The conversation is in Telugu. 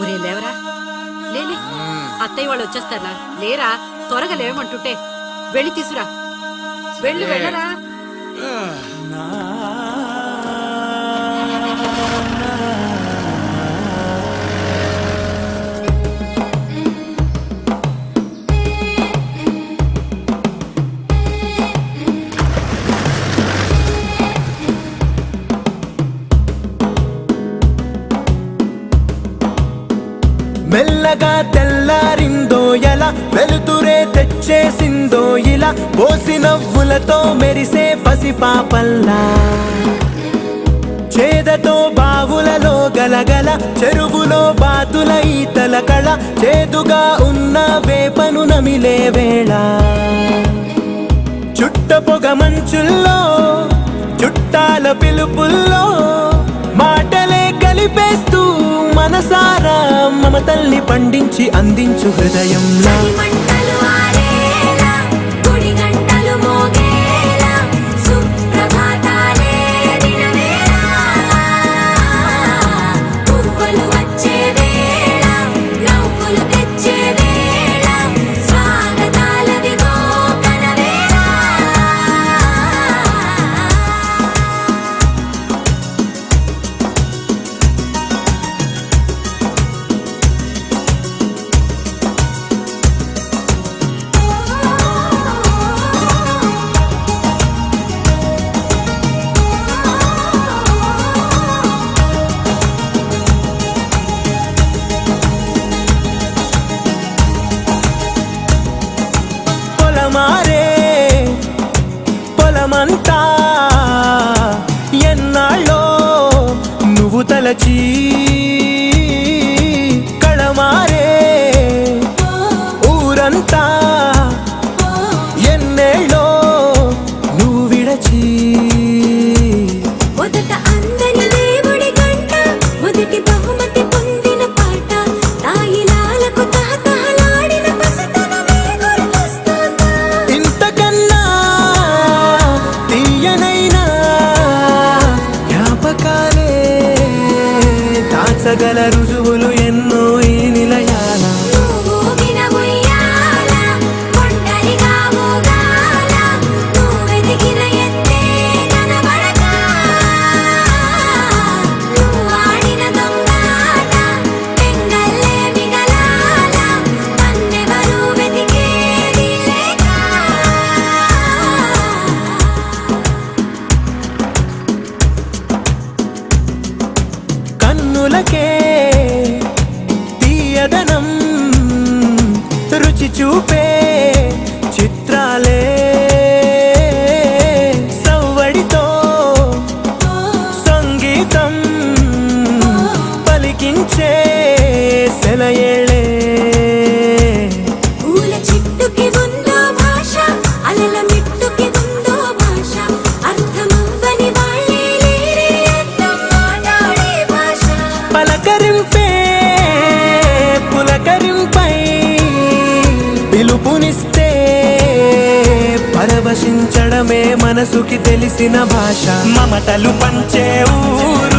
ఒరే లేవరా, లేలే, అత్తయ్య వాళ్ళు వచ్చేస్తారా? లేరా, త్వరగా లేవమంటుంటే. వెళ్ళి తీసురా, వెళ్ళి వెళ్ళరా. మెల్లగా తెల్లారిందో ఎలా, వెలుతురే తెచ్చేసిందో ఇలా, పోసి నవ్వులతో మెరిసే పసిపాపల్లా. చేదతో బావులలో గలగల, చెరువులో బాతుల ఈతల కళ, చేదుగా ఉన్న వేపను నమిలే వేళ. చుట్ట పొగ మంచుల్లో, చుట్టాల పిలుపుల్లో, మాటలే కలిపేస్తూ మనసారా మమతల్ని పండించి అందించు హృదయంలా. మారే పొలమంతా ఎన్నాళ్ళో నువ్వు తలచి, కళమారే ఊరంతా ఎన్నేళ్ళో నువ్వు విడచి. గల రుజువులు ఎన్నో ఈ నిలయాల. కన్నులకే తీయదనం రుచి చూపే చిత్రాలే, సవ్వడితో సంగీతం పలికించే సెలయేళే. పలకరింపే పులకరింపై పిలుపునిస్తే పరవశించడమే మనసుకి తెలిసిన భాష. మమతలు పంచే ఊరు